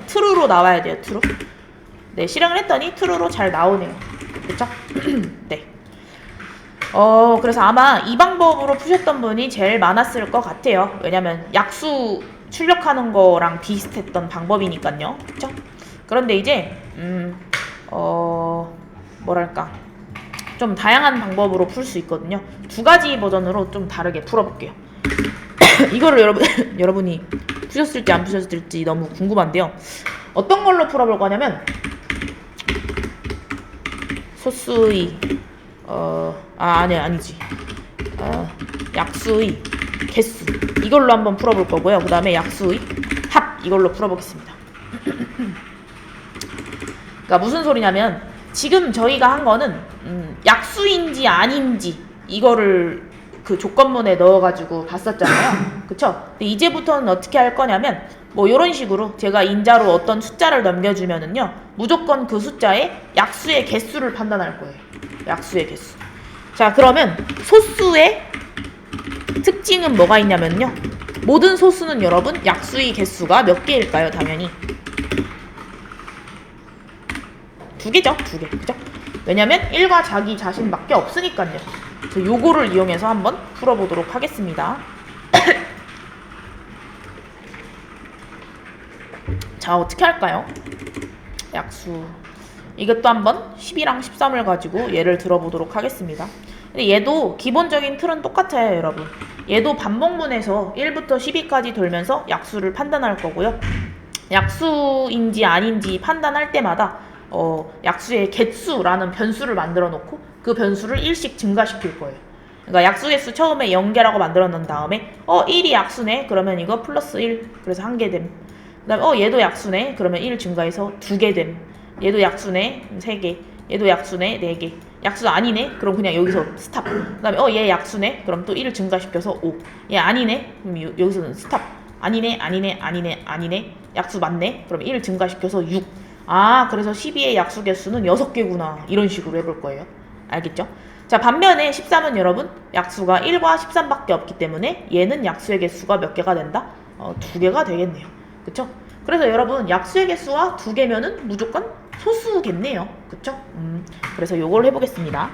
true로 나와야 돼요. true. 네, 실행을 했더니 true로 잘 나오네요. 그쵸? 네. 그래서 아마 이 방법으로 푸셨던 분이 제일 많았을 것 같아요. 왜냐면 약수 출력하는 거랑 비슷했던 방법이니까요. 그쵸? 그런데 이제 뭐랄까 좀 다양한 방법으로 풀 수 있거든요. 두 가지 버전으로 좀 다르게 풀어볼게요. 이거를 여러분이 푸셨을지 안 푸셨을지 너무 궁금한데요. 어떤 걸로 풀어볼 거냐면 소수의 아니지 약수의 개수 이걸로 한번 풀어볼 거고요. 그 다음에 약수의 합 이걸로 풀어보겠습니다. 그러니까 무슨 소리냐면 지금 저희가 한 거는 약수인지 아닌지 이거를 그 조건문에 넣어가지고 봤었잖아요. 그쵸? 근데 이제부터는 어떻게 할 거냐면 뭐 이런 식으로 제가 인자로 어떤 숫자를 넘겨주면은요 무조건 그 숫자의 약수의 개수를 판단할 거예요. 약수의 개수. 자, 그러면 소수의 특징은 뭐가 있냐면요 모든 소수는 여러분 약수의 개수가 몇 개일까요? 당연히 두 개죠. 두 개. 그죠? 왜냐면 1과 자기 자신밖에 없으니까요. 그래서 요거를 이용해서 한번 풀어보도록 하겠습니다. 자, 어떻게 할까요? 약수 이것도 한번 10이랑 13을 가지고 예를 들어보도록 하겠습니다. 근데 얘도 기본적인 틀은 똑같아요, 여러분. 얘도 반복문에서 1부터 12까지 돌면서 약수를 판단할 거고요. 약수인지 아닌지 판단할 때마다 약수의 개수라는 변수를 만들어 놓고 그 변수를 1씩 증가시킬 거예요. 그러니까 약수 개수 처음에 0개라고 만들어 놓은 다음에 1이 약수네? 그러면 이거 플러스 1 그래서 1개 됨. 그 다음에 얘도 약수네? 그러면 1 증가해서 2개 됨. 얘도 약수네? 3개. 얘도 약수네? 4개. 약수 아니네? 그럼 그냥 여기서 스탑. 그 다음에 얘 약수네? 그럼 또 1을 증가시켜서 5. 얘 아니네? 그럼 여기서는 스탑. 아니네? 약수 맞네? 그럼 1을 증가시켜서 6. 그래서 12의 약수 개수는 6개구나. 이런 식으로 해볼 거예요. 알겠죠? 자, 반면에 13은 여러분 약수가 1과 13밖에 없기 때문에 얘는 약수의 개수가 몇 개가 된다? 2개가 되겠네요. 그쵸? 그래서 여러분 약수의 개수가 2개면은 무조건 소수겠네요. 그쵸? 그래서 요걸 해보겠습니다.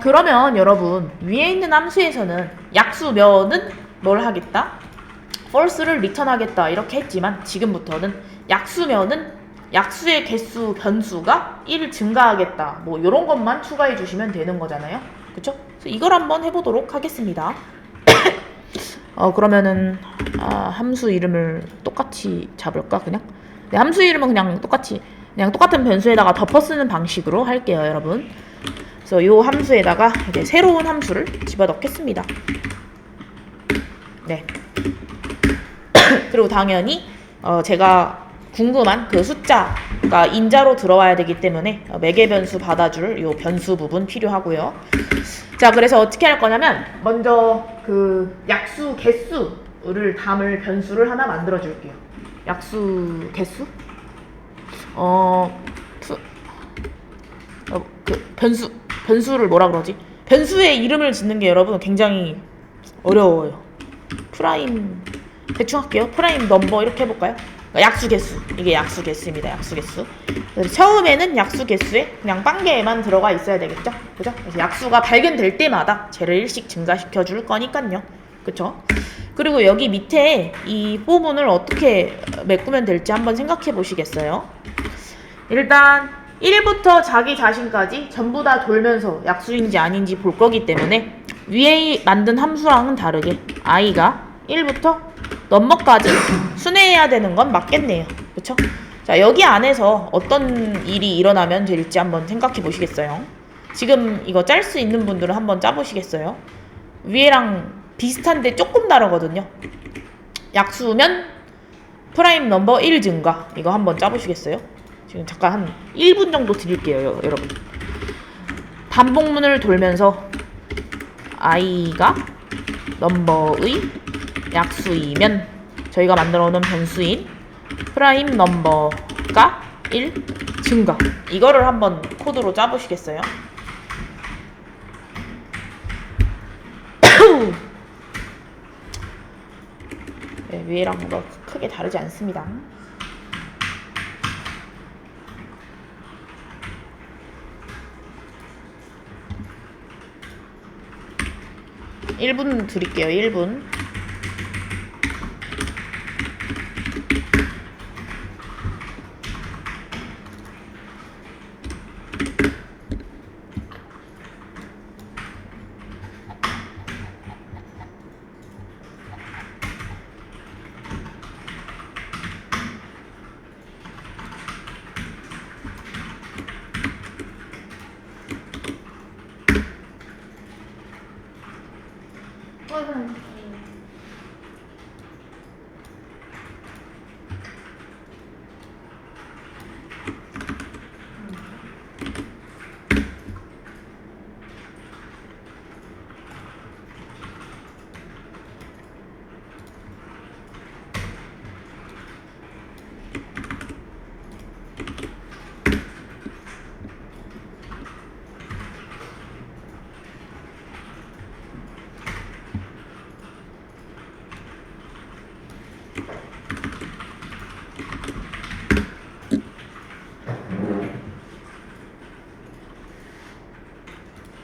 그러면 여러분 위에 있는 함수에서는 약수면은 뭘 하겠다? false를 리턴하겠다 이렇게 했지만 지금부터는 약수면은 약수의 개수 변수가 1 증가하겠다 뭐 이런 것만 추가해 주시면 되는 거잖아요. 그쵸? 그래서 이걸 한번 해보도록 하겠습니다. 그러면은 함수 이름을 똑같이 잡을까 그냥? 네, 함수 이름은 그냥 똑같은 변수에다가 덮어 쓰는 방식으로 할게요, 여러분. 그래서 이 함수에다가 이제 새로운 함수를 집어넣겠습니다. 네. 그리고 당연히 제가 궁금한 그 숫자가 인자로 들어와야 되기 때문에 매개 변수 받아줄 요 변수 부분 필요하고요. 자, 그래서 어떻게 할 거냐면 먼저 그 약수 개수를 담을 변수를 하나 만들어 줄게요. 약수 개수? 변수를 뭐라 그러지? 변수의 이름을 짓는 게 여러분 굉장히 어려워요. 프라임 대충 할게요. 프라임 넘버 이렇게 해볼까요? 약수 개수. 이게 약수 개수입니다. 약수 개수. 처음에는 약수 개수에 그냥 빵개에만 들어가 있어야 되겠죠? 그죠? 그래서 약수가 발견될 때마다 쟤를 1씩 증가시켜 줄 거니까요. 그쵸? 그리고 여기 밑에 이 포문을 어떻게 메꾸면 될지 한번 생각해 보시겠어요? 일단 1부터 자기 자신까지 전부 다 돌면서 약수인지 아닌지 볼 거기 때문에 위에 만든 함수랑은 다르게 i가 1부터 넘버까지 순회해야 되는 건 맞겠네요. 그쵸? 자, 여기 안에서 어떤 일이 일어나면 될지 한번 생각해 보시겠어요? 지금 이거 짤 수 있는 분들은 한번 짜보시겠어요? 위에랑 비슷한데 조금 다르거든요. 약수면 프라임 넘버 1 증가. 이거 한번 짜보시겠어요? 지금 잠깐 한 1분 정도 드릴게요, 여러분. 반복문을 돌면서 i가 넘버의 약수이면 저희가 만들어 놓은 변수인 프라임 넘버가 1 증가. 이거를 한번 코드로 짜보시겠어요? 네, 위에랑 뭔가 크게 다르지 않습니다. 1분 드릴게요. 1분.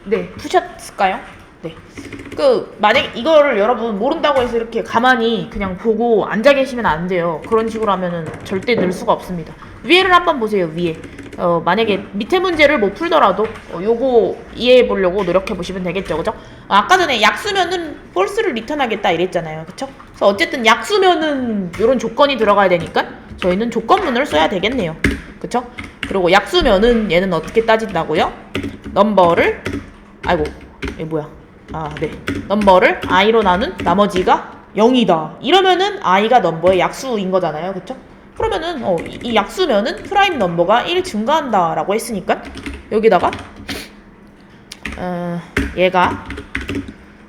네, 푸셨을까요? 네. 만약 이거를 여러분 모른다고 해서 이렇게 가만히 그냥 보고 앉아 계시면 안 돼요. 그런 식으로 하면은 절대 늘 수가 없습니다. 위에를 한번 보세요, 위에. 만약에 밑에 문제를 못 풀더라도 요거 이해해 보려고 노력해 보시면 되겠죠, 그죠? 아까 전에 약수면은 폴스를 리턴하겠다 이랬잖아요, 그쵸? 그래서 어쨌든 약수면은 요런 조건이 들어가야 되니까 저희는 조건문을 써야 되겠네요, 그쵸? 그리고 약수면은 얘는 어떻게 따진다고요? 넘버를 이게 뭐야? 네. 넘버를 i로 나눈 나머지가 0이다. 이러면은 i가 넘버의 약수인 거잖아요. 그쵸? 그러면은 이 약수면은 프라임 넘버가 1 증가한다 라고 했으니까 여기다가 얘가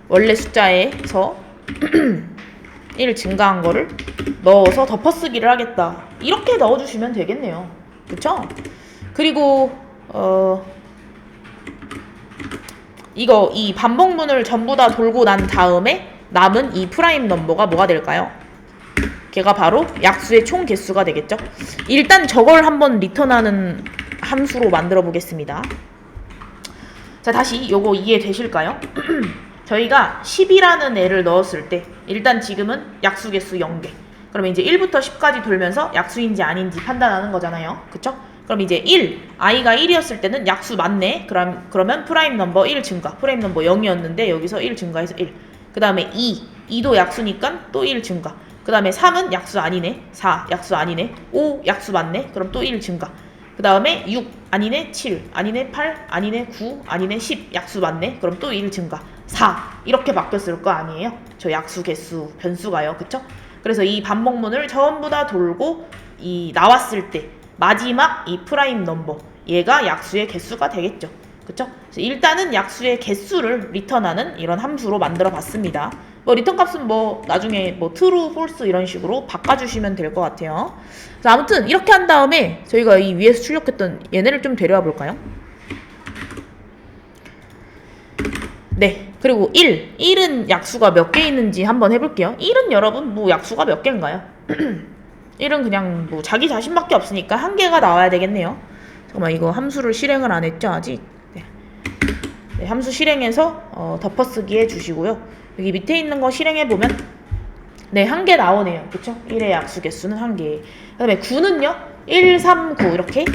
원래 숫자에서 1 증가한 거를 넣어서 덮어쓰기를 하겠다. 이렇게 넣어주시면 되겠네요. 그쵸? 그리고 이 반복문을 전부 다 돌고 난 다음에 남은 이 프라임 넘버가 뭐가 될까요? 걔가 바로 약수의 총 개수가 되겠죠? 일단 저걸 한번 리턴하는 함수로 만들어 보겠습니다. 자, 다시 요거 이해되실까요? 저희가 10이라는 애를 넣었을 때 일단 지금은 약수 개수 0개. 그러면 이제 1부터 10까지 돌면서 약수인지 아닌지 판단하는 거잖아요. 그쵸? 그럼 이제 1, i가 1이었을 때는 약수 맞네. 그러면 프라임 넘버 1 증가. 프라임 넘버 0이었는데 여기서 1 증가해서 1. 그 다음에 2도 약수니까 또 1 증가. 그 다음에 3은 약수 아니네. 4, 약수 아니네. 5, 약수 맞네. 그럼 또 1 증가. 그 다음에 6, 아니네. 7, 아니네. 8, 아니네. 9, 아니네. 10, 약수 맞네. 그럼 또 1 증가. 4, 이렇게 바뀌었을 거 아니에요? 저 약수, 개수, 변수가요. 그쵸? 그래서 이 반복문을 전부 다 돌고 나왔을 때 마지막 이 프라임 넘버 얘가 약수의 개수가 되겠죠. 그쵸? 그래서 일단은 약수의 개수를 리턴하는 이런 함수로 만들어 봤습니다. 리턴 값은 나중에 true, false 이런 식으로 바꿔주시면 될 것 같아요. 그래서 아무튼 이렇게 한 다음에 저희가 이 위에서 출력했던 얘네를 좀 데려와 볼까요? 네. 그리고 1은 약수가 몇 개 있는지 한번 해볼게요. 1은 여러분 약수가 몇 개인가요? 1은 그냥 자기 자신밖에 없으니까 한 개가 나와야 되겠네요. 잠깐만, 이거 함수를 실행을 안 했죠 아직? 네, 함수 실행해서 덮어쓰기 해주시고요. 여기 밑에 있는 거 실행해보면 네, 한 개 나오네요. 그쵸? 1의 약수 개수는 한 개. 그 다음에 9는요 1, 3, 9 이렇게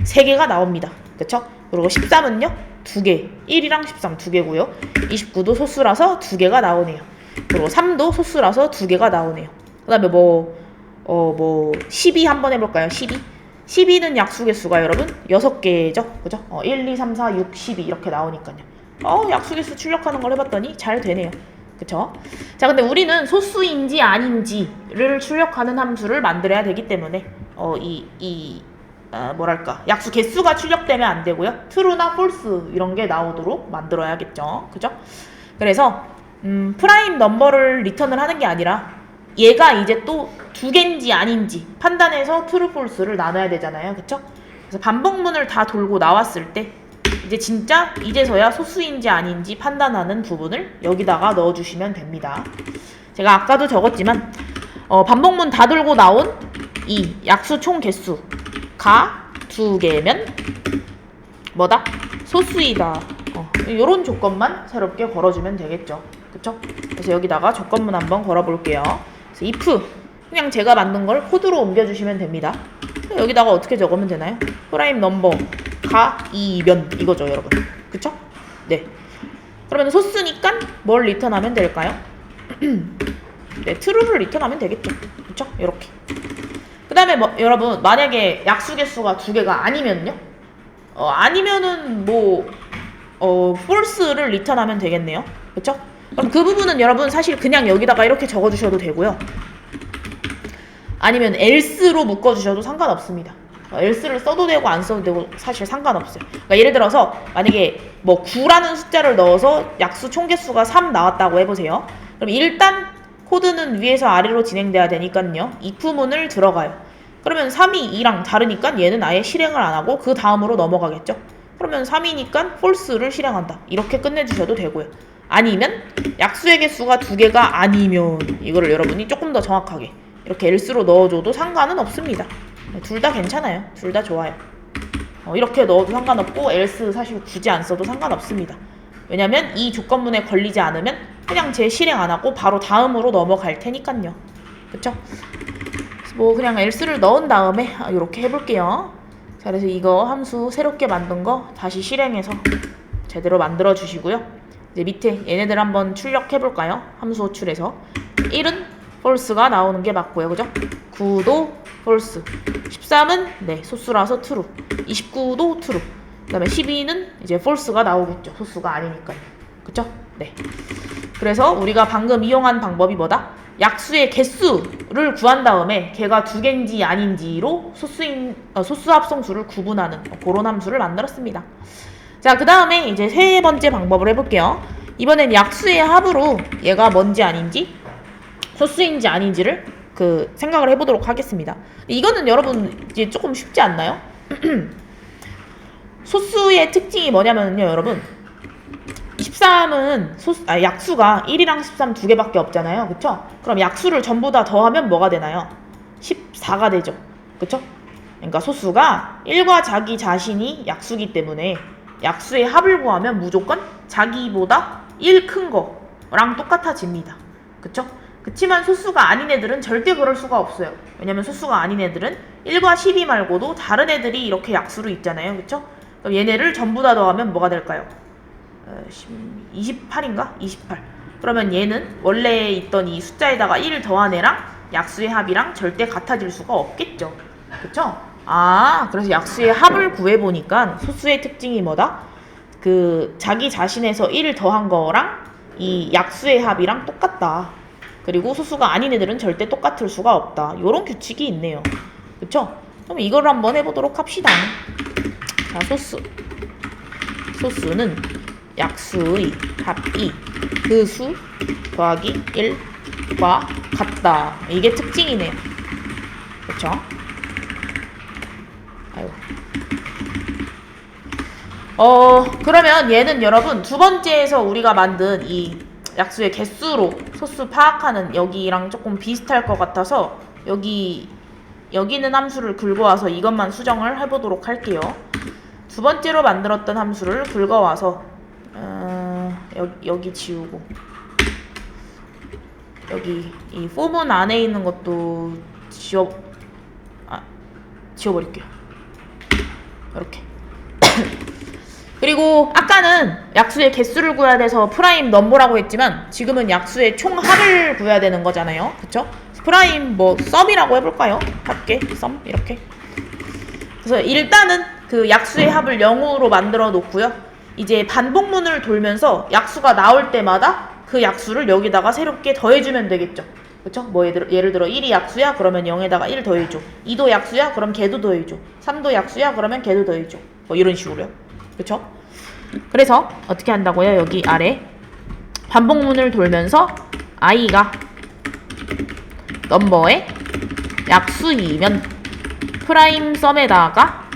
3개가 나옵니다. 그쵸? 그리고 13은요 2개. 1이랑 13 2개고요 29도 소수라서 2개가 나오네요. 그리고 3도 소수라서 2개가 나오네요. 그 다음에 12 한번 해볼까요? 12는 약수 개수가 여러분 6개죠? 그죠? 1, 2, 3, 4, 6, 12 이렇게 나오니까요. 약수 개수 출력하는 걸 해봤더니 잘 되네요. 그쵸? 자, 근데 우리는 소수인지 아닌지를 출력하는 함수를 만들어야 되기 때문에 약수 개수가 출력되면 안 되고요. true나 false 이런 게 나오도록 만들어야겠죠. 그죠? 그래서 프라임 넘버를 리턴을 하는 게 아니라 얘가 이제 또 2개인지 아닌지 판단해서 true, false를 나눠야 되잖아요. 그쵸? 그래서 반복문을 다 돌고 나왔을 때 이제 진짜 이제서야 소수인지 아닌지 판단하는 부분을 여기다가 넣어주시면 됩니다. 제가 아까도 적었지만 반복문 다 돌고 나온 이 약수 총 개수가 2개면 뭐다? 소수이다. 요런 조건만 새롭게 걸어주면 되겠죠. 그쵸? 그래서 여기다가 조건문 한번 걸어볼게요. 그래서 if 그냥 제가 만든 걸 코드로 옮겨주시면 됩니다. 여기다가 어떻게 적으면 되나요? 프라임 넘버가 2면 이거죠, 여러분. 그쵸? 네. 그러면 소스니까 뭘 리턴하면 될까요? 네, true를 리턴하면 되겠죠. 그쵸? 이렇게. 그 다음에 뭐, 여러분, 만약에 약수 개수가 2개가 아니면요? 아니면은 뭐, false를 리턴하면 되겠네요. 그쵸? 그럼 그 부분은 여러분 사실 그냥 여기다가 이렇게 적어주셔도 되고요. 아니면 else로 묶어주셔도 상관없습니다. else를 써도 되고 안 써도 되고 사실 상관없어요. 그러니까 예를 들어서 만약에 뭐 9라는 숫자를 넣어서 약수 총개수가 3 나왔다고 해보세요. 그럼 일단 코드는 위에서 아래로 진행돼야 되니까요. if문을 들어가요. 그러면 3이 2랑 다르니까 얘는 아예 실행을 안 하고 그 다음으로 넘어가겠죠. 그러면 3이니까 false를 실행한다. 이렇게 끝내주셔도 되고요. 아니면 약수의 개수가 2개가 아니면 이거를 여러분이 조금 더 정확하게 이렇게 else로 넣어줘도 상관은 없습니다. 둘 다 괜찮아요. 둘 다 좋아요. 이렇게 넣어도 상관없고 else 사실 굳이 안 써도 상관없습니다. 왜냐면 이 조건문에 걸리지 않으면 그냥 제 실행 안 하고 바로 다음으로 넘어갈 테니까요. 그쵸? 뭐 그냥 else를 넣은 다음에 이렇게 해볼게요. 자, 그래서 이거 함수 새롭게 만든 거 다시 실행해서 제대로 만들어 주시고요. 이제 밑에 얘네들 한번 출력해볼까요? 함수 호출해서 1은 false가 나오는 게 맞고요. 그죠? 9도 false, 13은 네 소수라서 true, 29도 true, 그 다음에 12는 이제 false가 나오겠죠. 소수가 아니니까요. 그쵸? 네. 그래서 우리가 방금 이용한 방법이 뭐다? 약수의 개수를 구한 다음에 걔가 2개인지 아닌지로 소수 합성수를 구분하는 그런 함수를 만들었습니다. 자, 그 다음에 이제 세 번째 방법을 해볼게요. 이번엔 약수의 합으로 얘가 뭔지 아닌지 소수인지 아닌지를 생각을 해보도록 하겠습니다. 이거는 여러분 이제 조금 쉽지 않나요? 소수의 특징이 뭐냐면요, 여러분. 13은 약수가 1이랑 13 두 개밖에 없잖아요. 그쵸? 그럼 약수를 전부 다 더하면 뭐가 되나요? 14가 되죠. 그쵸? 그러니까 소수가 1과 자기 자신이 약수기 때문에 약수의 합을 구하면 무조건 자기보다 1 큰 거랑 똑같아집니다. 그쵸? 그치만 소수가 아닌 애들은 절대 그럴 수가 없어요. 왜냐면 소수가 아닌 애들은 1과 12 말고도 다른 애들이 이렇게 약수로 있잖아요. 그쵸? 그럼 얘네를 전부 다 더하면 뭐가 될까요? 28인가? 28. 그러면 얘는 원래 있던 이 숫자에다가 1 더한 애랑 약수의 합이랑 절대 같아질 수가 없겠죠. 그쵸? 그래서 약수의 합을 구해보니까 소수의 특징이 뭐다? 자기 자신에서 1 더한 거랑 이 약수의 합이랑 똑같다. 그리고 소수가 아닌 애들은 절대 똑같을 수가 없다. 요런 규칙이 있네요. 그쵸? 그럼 이걸 한번 해보도록 합시다. 자, 소수는 약수의 합이 그 수 더하기 1과 같다. 이게 특징이네요. 그쵸? 아이고. 그러면 얘는 여러분 두 번째에서 우리가 만든 이 약수의 개수로 소수 파악하는 여기랑 조금 비슷할 것 같아서 여기는 함수를 긁어와서 이것만 수정을 해보도록 할게요. 두 번째로 만들었던 함수를 긁어와서 여기 지우고 여기 이 포문 안에 있는 것도 지워버릴게요. 이렇게. 그리고 아까는 약수의 개수를 구해야 돼서 프라임 넘버라고 했지만 지금은 약수의 총합을 구해야 되는 거잖아요. 그쵸? 프라임 썸이라고 해볼까요? 합계 썸 이렇게. 그래서 일단은 약수의 합을 0으로 만들어 놓고요. 이제 반복문을 돌면서 약수가 나올 때마다 그 약수를 여기다가 새롭게 더해주면 되겠죠. 그쵸? 예를 들어 1이 약수야? 그러면 0에다가 1 더해줘. 2도 약수야? 그럼 걔도 더해줘. 3도 약수야? 그러면 걔도 더해줘. 이런 식으로요. 그쵸? 그래서 어떻게 한다고요? 여기 아래 반복문을 돌면서 i가 넘버의 약수이면 프라임 썸에다가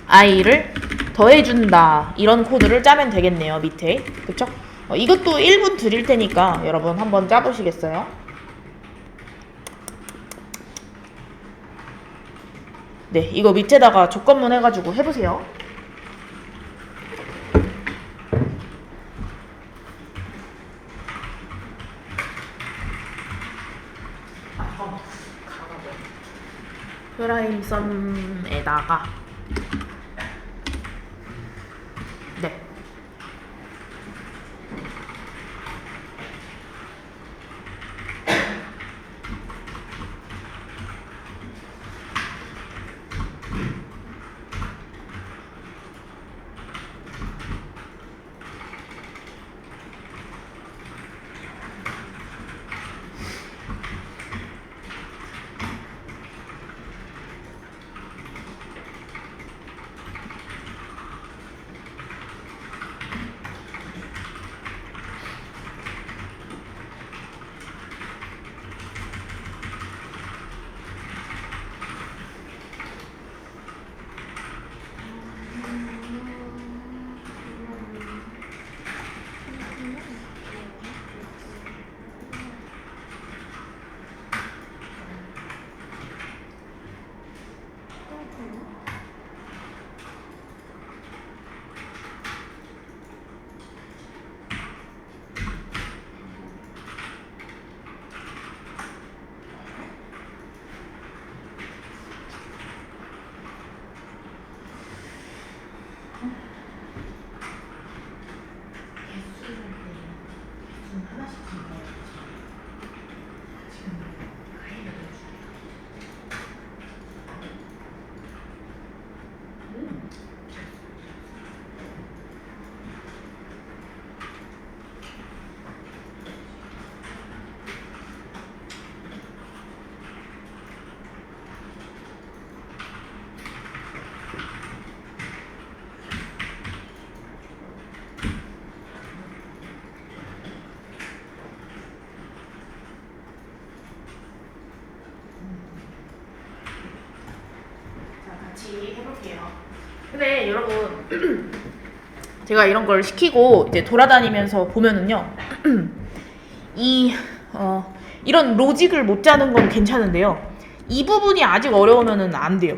i를 더해준다. 이런 코드를 짜면 되겠네요. 밑에. 그쵸? 이것도 1분 드릴 테니까 여러분 한번 짜보시겠어요? 네, 이거 밑에다가 조건문 해가지고 해보세요. 프라임 썸에다가 네. 같이 해볼게요. 근데 여러분 제가 이런 걸 시키고 이제 돌아다니면서 보면은요 이런 로직을 못 짜는 건 괜찮은데요, 이 부분이 아직 어려우면은 안 돼요.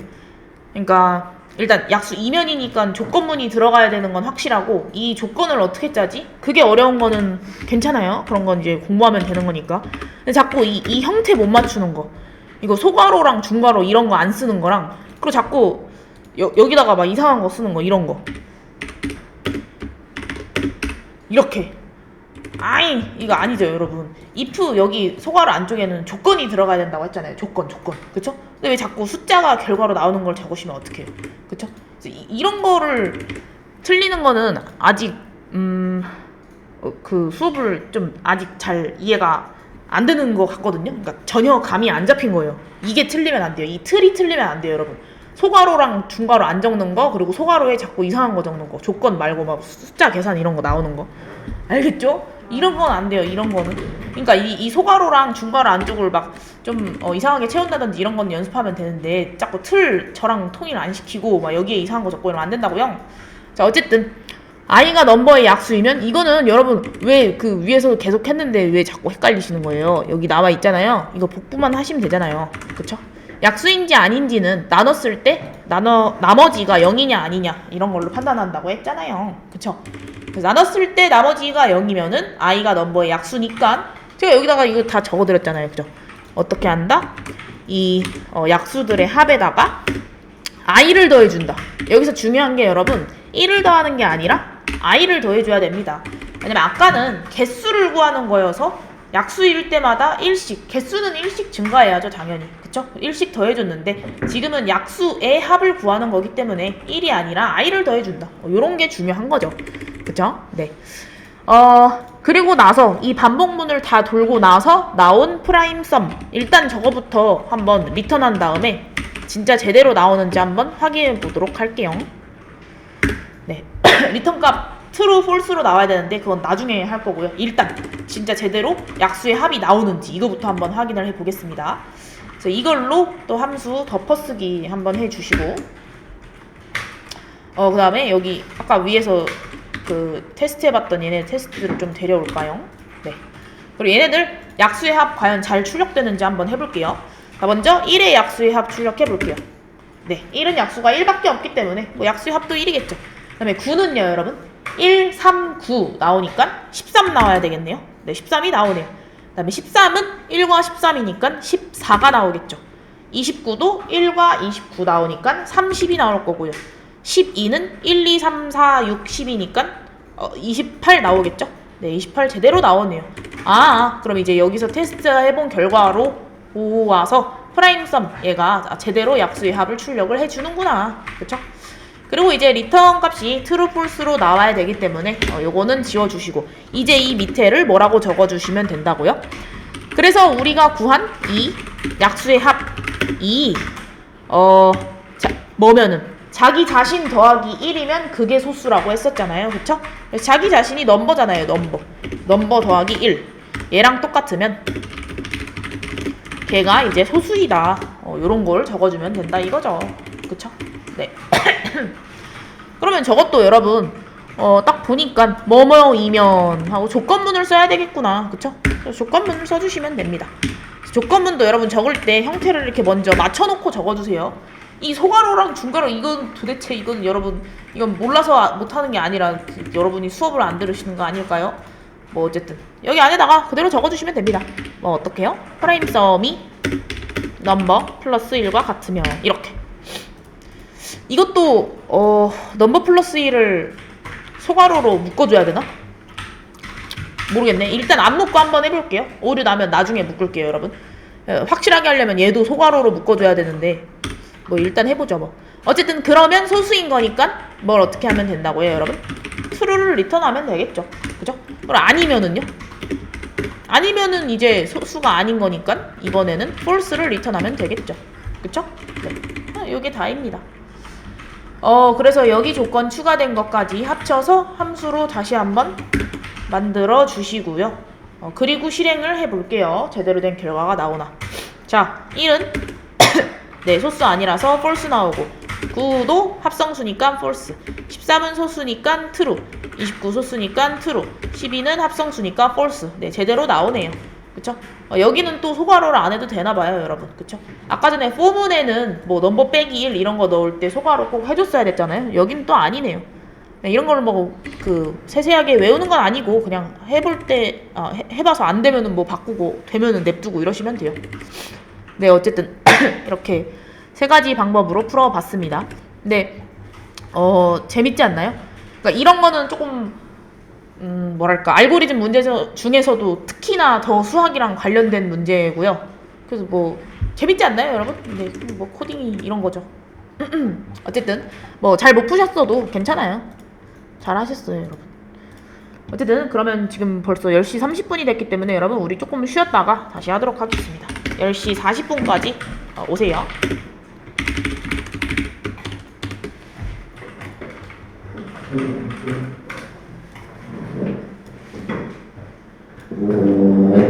그러니까 일단 약수 이면이니까 조건문이 들어가야 되는 건 확실하고, 이 조건을 어떻게 짜지? 그게 어려운 거는 괜찮아요. 그런 건 이제 공부하면 되는 거니까. 근데 자꾸 이 형태 못 맞추는 거, 이거 소괄호랑 중괄호 이런 거 안 쓰는 거랑, 그리고 자꾸 여기다가 막 이상한 거 쓰는 거, 이런 거 이렇게. 아이, 이거 아니죠 여러분. if 여기 소괄호 안쪽에는 조건이 들어가야 된다고 했잖아요. 조건. 그쵸? 근데 왜 자꾸 숫자가 결과로 나오는 걸 적으시면 어떡해요? 그쵸? 이런 거를 틀리는 거는 아직 그 수업을 좀 아직 잘 이해가 안 되는 것 같거든요. 그러니까 전혀 감이 안 잡힌 거예요. 이게 틀리면 안 돼요. 이 틀이 틀리면 안 돼요 여러분. 소괄호랑 중괄호 안 적는 거, 그리고 소괄호에 자꾸 이상한 거 적는 거, 조건 말고 막 숫자 계산 이런 거 나오는 거, 알겠죠? 이런 건 안 돼요. 이런 거는. 그러니까 이 소괄호랑 중괄호 안쪽을 막 좀 이상하게 채운다든지 이런 건 연습하면 되는데, 자꾸 틀 저랑 통일 안 시키고 막 여기에 이상한 거 적고 이러면 안 된다고요. 자, 어쨌든 i가 넘버의 약수이면, 이거는 여러분 왜 그 위에서 계속 했는데 왜 자꾸 헷갈리시는 거예요? 여기 나와 있잖아요. 이거 복부만 하시면 되잖아요. 그쵸? 약수인지 아닌지는 나눴을 때 나머지가 0이냐 아니냐 이런 걸로 판단한다고 했잖아요. 그쵸? 그래서 나눴을 때 나머지가 0이면은 i가 넘버의 약수니까, 제가 여기다가 이거 다 적어드렸잖아요. 그죠? 어떻게 한다? 이 약수들의 합에다가 i를 더해준다. 여기서 중요한 게 여러분, 1을 더하는 게 아니라 i를 더해줘야 됩니다. 왜냐면 아까는 개수를 구하는 거여서 약수일 때마다 1씩, 개수는 1씩 증가해야죠 당연히. 그쵸? 1씩 더해줬는데 지금은 약수의 합을 구하는 거기 때문에 1이 아니라 i를 더해준다. 요런 게 중요한 거죠. 그쵸? 네. 그리고 나서 이 반복문을 다 돌고 나서 나온 프라임 썸, 일단 저거부터 한번 리턴한 다음에 진짜 제대로 나오는지 한번 확인해 보도록 할게요. 네. 리턴 값 true, false로 나와야 되는데 그건 나중에 할 거고요. 일단 진짜 제대로 약수의 합이 나오는지 이거부터 한번 확인을 해 보겠습니다. 그래서 이걸로 또 함수 덮어쓰기 한번 해 주시고, 그 다음에 여기 아까 위에서 그 테스트 해봤던 얘네 테스트를 좀 데려올까요? 네. 그리고 얘네들 약수의 합 과연 잘 출력되는지 한번 해볼게요. 자, 먼저 1의 약수의 합 출력해볼게요. 네, 1은 약수가 1밖에 없기 때문에 뭐 약수의 합도 1이겠죠. 그 다음에 9는요 여러분, 1, 3, 9 나오니까 13 나와야 되겠네요. 네, 13이 나오네요. 그 다음에 13은 1과 13이니까 14가 나오겠죠. 29도 1과 29 나오니까 30이 나올 거고요. 12는 1, 2, 3, 4, 6, 10이니까 28 나오겠죠? 네, 28 제대로 나오네요. 그럼 이제 여기서 테스트 해본 결과로 보아서 프라임썸 얘가 제대로 약수의 합을 출력을 해주는구나. 그쵸? 그리고 이제 리턴 값이 true, false로 나와야 되기 때문에 요거는 지워주시고 이제 이 밑에를 뭐라고 적어주시면 된다고요? 그래서 우리가 구한 이 약수의 합이 뭐면은 자기 자신 더하기 1이면 그게 소수라고 했었잖아요. 그쵸? 그래서 자기 자신이 넘버잖아요. 넘버 더하기 1 얘랑 똑같으면 걔가 이제 소수이다. 요런 걸 적어주면 된다 이거죠. 그쵸? 네. 그러면 저것도 여러분 딱 보니까 뭐뭐이면 하고 조건문을 써야 되겠구나. 그쵸? 조건문을 써주시면 됩니다. 조건문도 여러분 적을 때 형태를 이렇게 먼저 맞춰놓고 적어주세요. 이 소괄호랑 중괄호 이건 도대체 이건 여러분 이건 몰라서 못하는 게 아니라 여러분이 수업을 안 들으시는 거 아닐까요? 뭐 어쨌든 여기 안에다가 그대로 적어주시면 됩니다. 뭐 어떻게요? 프라임썸이 넘버 플러스 1과 같으면 이렇게. 이것도 넘버 플러스 1을 소괄호로 묶어줘야 되나? 모르겠네. 일단 안 묶고 한번 해볼게요. 오류 나면 나중에 묶을게요, 여러분. 확실하게 하려면 얘도 소괄호로 묶어줘야 되는데 뭐 일단 해보죠 뭐. 어쨌든 그러면 소수인 거니까 뭘 어떻게 하면 된다고요, 여러분? true를 리턴하면 되겠죠. 그죠? 그럼 아니면은요? 아니면은 이제 소수가 아닌 거니까 이번에는 false를 리턴하면 되겠죠. 그쵸? 네. 요게 다입니다. 그래서 여기 조건 추가된 것까지 합쳐서 함수로 다시 한번 만들어 주시고요. 그리고 실행을 해볼게요. 제대로 된 결과가 나오나. 자, 1은 네, 소수 아니라서 false 나오고 9도 합성수니까 false, 13은 소수니까 true, 29 소수니까 true, 12는 합성수니까 false. 네, 제대로 나오네요. 그쵸? 여기는 또 소괄호를 안 해도 되나봐요, 여러분. 그쵸? 아까 전에 포문에는 뭐 넘버 빼기 1 이런 거 넣을 때 소괄호 꼭 해줬어야 됐잖아요. 여기는 또 아니네요. 네, 이런 걸 뭐 세세하게 외우는 건 아니고 그냥 해볼 때 해봐서 안 되면은 뭐 바꾸고 되면은 냅두고 이러시면 돼요. 네, 어쨌든 이렇게 세 가지 방법으로 풀어봤습니다. 근데 재밌지 않나요? 그러니까 이런 거는 조금 뭐랄까 알고리즘 문제 중에서도 특히나 더 수학이랑 관련된 문제고요. 그래서 뭐 재밌지 않나요, 여러분? 네, 뭐 코딩이 이런 거죠. 어쨌든 뭐 잘 못 푸셨어도 괜찮아요. 잘 하셨어요, 여러분. 어쨌든 그러면 지금 벌써 10시 30분이 됐기 때문에 여러분 우리 조금 쉬었다가 다시 하도록 하겠습니다. 10시 40분까지 오세요. 오.